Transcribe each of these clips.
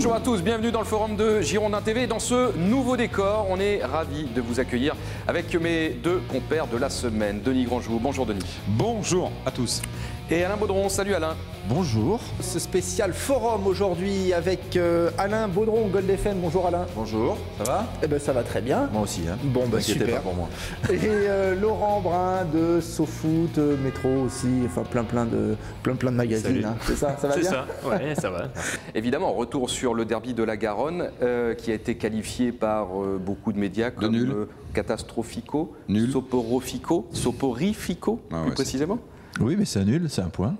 Bonjour à tous, bienvenue dans le forum de Girondin TV. Dans ce nouveau décor, on est ravis de vous accueillir avec mes deux compères de la semaine. Denis Grandjou, bonjour Denis. Bonjour à tous. Et Alain Baudron, salut Alain. Bonjour. Ce spécial forum aujourd'hui avec Alain Baudron, Gold FM. Bonjour Alain. Bonjour, ça va? Eh ben ça va très bien. Moi aussi. Hein. Bon bah T'inquiétez super. pas pour moi. Et Laurent Brun de SoFoot, Métro aussi, enfin plein de magazines. Hein. C'est ça, ça va bien? C'est ça, ouais, ça va. Évidemment, retour sur le derby de la Garonne qui a été qualifié par beaucoup de médias comme nul. catastrophico, Nul. soporifico, Ah plus ouais, précisément. Oui, mais c'est un nul, c'est un point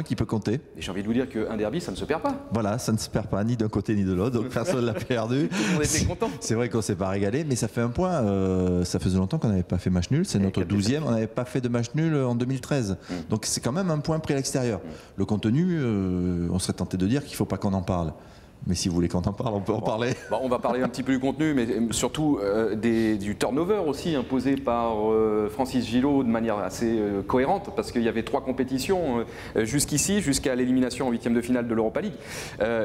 qui peut compter. Et j'ai envie de vous dire qu'un derby, ça ne se perd pas. Voilà, ça ne se perd pas ni d'un côté ni de l'autre, donc personne l'a perdu. Tout le monde était content. C'est vrai qu'on ne s'est pas régalé, mais ça fait un point. Ça faisait longtemps qu'on n'avait pas fait match nul. C'est notre 12e. On n'avait pas fait de match nul en 2013. Donc c'est quand même un point pris à l'extérieur. Le contenu, on serait tenté de dire qu'il ne faut pas qu'on en parle. Mais si vous voulez qu'on en parle, on peut en parler. Bon, on va parler un petit peu du contenu, mais surtout du turnover aussi imposé par Francis Gillot de manière assez cohérente, parce qu'il y avait 3 compétitions jusqu'ici, jusqu'à l'élimination en 8e de finale de l'Europa League.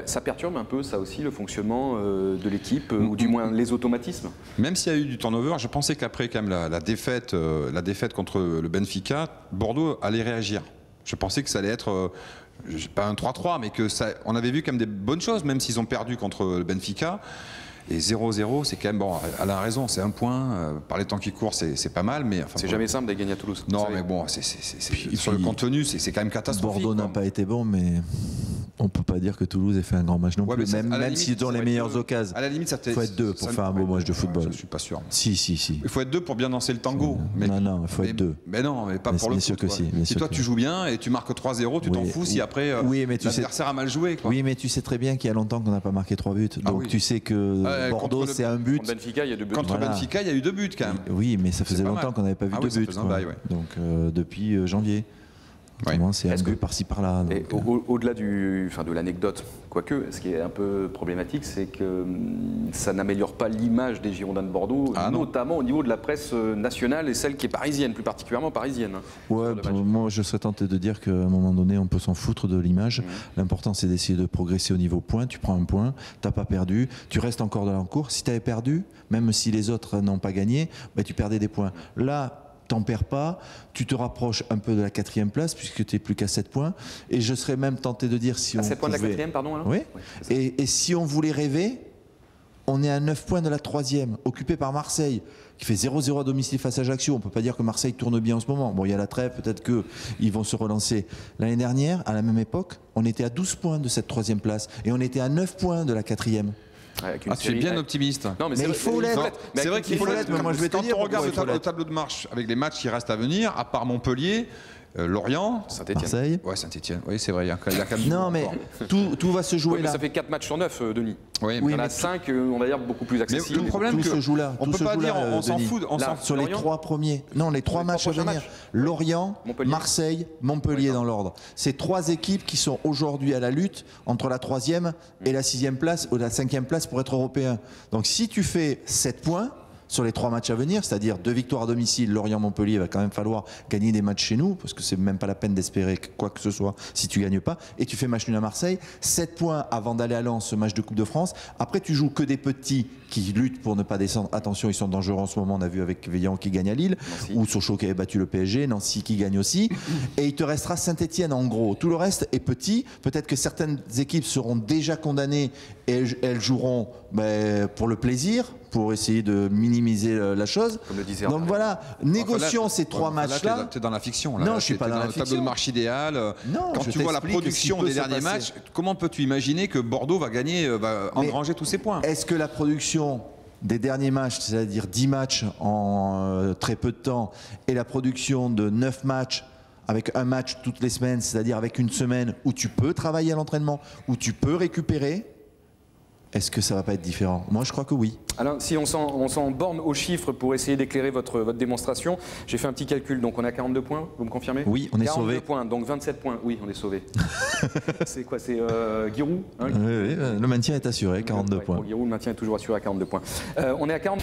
Ça perturbe un peu, ça aussi, le fonctionnement de l'équipe, ou du moins les automatismes. Même s'il y a eu du turnover, je pensais qu'après quand même la défaite contre le Benfica, Bordeaux allait réagir. Je pensais que ça allait être pas un 3-3, mais que ça, on avait vu quand même des bonnes choses, même s'ils ont perdu contre le Benfica. Et 0-0, c'est quand même, bon, Alain a raison, c'est un point, par les temps qui courent, c'est pas mal, mais... Enfin, C'est jamais simple de gagner à Toulouse. Non, mais bon, sur le contenu, c'est quand même catastrophique. Bordeaux n'a pas été bon, mais on ne peut pas dire que Toulouse ait fait un grand match non Ouais, plus. Même s'ils ont les meilleures occasions. À la limite, Il faut être deux pour faire un beau match de football. Je suis pas sûr. Si. Il faut être deux pour bien danser le tango. Non, il faut être deux. Mais non, mais pas Mais pour le bien sûr foot, que quoi. si, bien Si sûr toi que tu joues bien et tu marques 3-0, tu t'en fous si après oui, mais tu sais- l'adversaire a mal joué, quoi. Oui, mais tu sais très bien qu'il y a longtemps qu'on n'a pas marqué 3 buts. Donc oui. tu sais que Bordeaux, contre le- c'est un but. Contre Benfica, il y a 2 buts. Contre Voilà. Benfica, il y a eu 2 buts quand même. Oui, mais ça faisait pas longtemps mal. qu'on n'avait pas vu Ah de oui, ça buts. faisait un quoi. bail, ouais. Donc depuis janvier. Ouais. Autrement, c'est un Est-ce but que- par-ci par-là. Et donc, au-delà de l'anecdote, quoique, ce qui est un peu problématique, c'est que ça n'améliore pas l'image des Girondins de Bordeaux, Ah, non. notamment au niveau de la presse nationale et celle qui est parisienne, plus particulièrement parisienne. Ouais, sur le match. moi je serais tenté de dire qu'à un moment donné on peut s'en foutre de l'image. L'important c'est d'essayer de progresser au niveau point. Tu prends un point, t'as pas perdu, tu restes encore dans la course. Si tu avais perdu, même si les autres n'ont pas gagné, bah, tu perdais des points. Là, t'en perds pas, tu te rapproches un peu de la 4e place puisque tu n'es plus qu'à 7 points. Et je serais même tenté de dire si À on 7 points de la pouvait- 4e, pardon alors Oui. Ouais, c'est ça. Et si on voulait rêver, on est à 9 points de la 3e, occupé par Marseille, qui fait 0-0 à domicile face à Ajaccio. On ne peut pas dire que Marseille tourne bien en ce moment. Bon, il y a la trêve, peut-être qu'ils vont se relancer. L'année dernière, à la même époque, on était à 12 points de cette 3e place. Et on était à 9 points de la 4e. Avec une Ah, tu es série- bien optimiste. Non, Mais c'est il vrai, faut l'être. Mais C'est avec vrai une qu'il faut série- l'être. mais moi, je vais te Quand dire on regarde pourquoi il faut le l'être. tableau de marche avec les matchs qui restent à venir, à part Montpellier, Lorient, Saint-Étienne. Marseille. ouais, Saint-Etienne, oui, c'est vrai, il y a quand même Non, mais tout va se jouer Ouais, mais là. ça fait 4 matchs sur 9, Denis. Oui, Il y en mais a 5, on va dire, beaucoup plus mais accessibles. le problème, Tout que se joue là. on Tout peut se pas joue dire, là, on s'en Denis. fout, Là, Sur les Lorient 3 premiers. Non, les 3 les matchs 3 à venir. prochains matchs. Lorient, Montpellier. Marseille, Montpellier dans l'ordre. C'est 3 équipes qui sont aujourd'hui à la lutte entre la 3e et la 6e place ou la 5e place pour être européen. Donc si tu fais 7 points sur les 3 matchs à venir, c'est-à-dire 2 victoires à domicile, Lorient-Montpellier, il va quand même falloir gagner des matchs chez nous, parce que c'est même pas la peine d'espérer quoi que ce soit si tu gagnes pas, et tu fais match nul à Marseille, 7 points avant d'aller à Lens, ce match de Coupe de France. Après, tu joues que des petits qui luttent pour ne pas descendre. Attention, ils sont dangereux en ce moment, on a vu avec Veillant qui gagne à Lille, Nancy. ou Sochaux qui avait battu le PSG, Nancy qui gagne aussi, et il te restera Saint-Etienne en gros. Tout le reste est petit, peut-être que certaines équipes seront déjà condamnées et elles joueront pour le plaisir, pour essayer de minimiser la chose. Comme le disait Donc Arnaud. voilà, négocions ces 3 matchs-là. Tu es dans la fiction. Là. Non, je suis T'es pas dans la le tableau fiction. de marche idéal. Non, Quand je tu vois la t'explique production ce qui peut des se derniers passer. matchs, comment peux-tu imaginer que Bordeaux va gagner, va Mais engranger tous ses points? Est-ce que la production des derniers matchs, c'est-à-dire 10 matchs en très peu de temps, et la production de 9 matchs avec un match toutes les semaines, c'est-à-dire avec une semaine où tu peux travailler à l'entraînement, où tu peux récupérer, est-ce que ça va pas être différent? Moi, je crois que oui. Alors, si on s'en borne aux chiffres pour essayer d'éclairer votre démonstration, j'ai fait un petit calcul. Donc, on est à 42 points, vous me confirmez? Oui, on est 42 sauvé. points, donc 27 points. Oui, on est sauvé. C'est quoi? C'est Giroud hein, Oui, le maintien est assuré, 42 Ouais, points. pour Giroud, le maintien est toujours assuré à 42 points. On est à 40.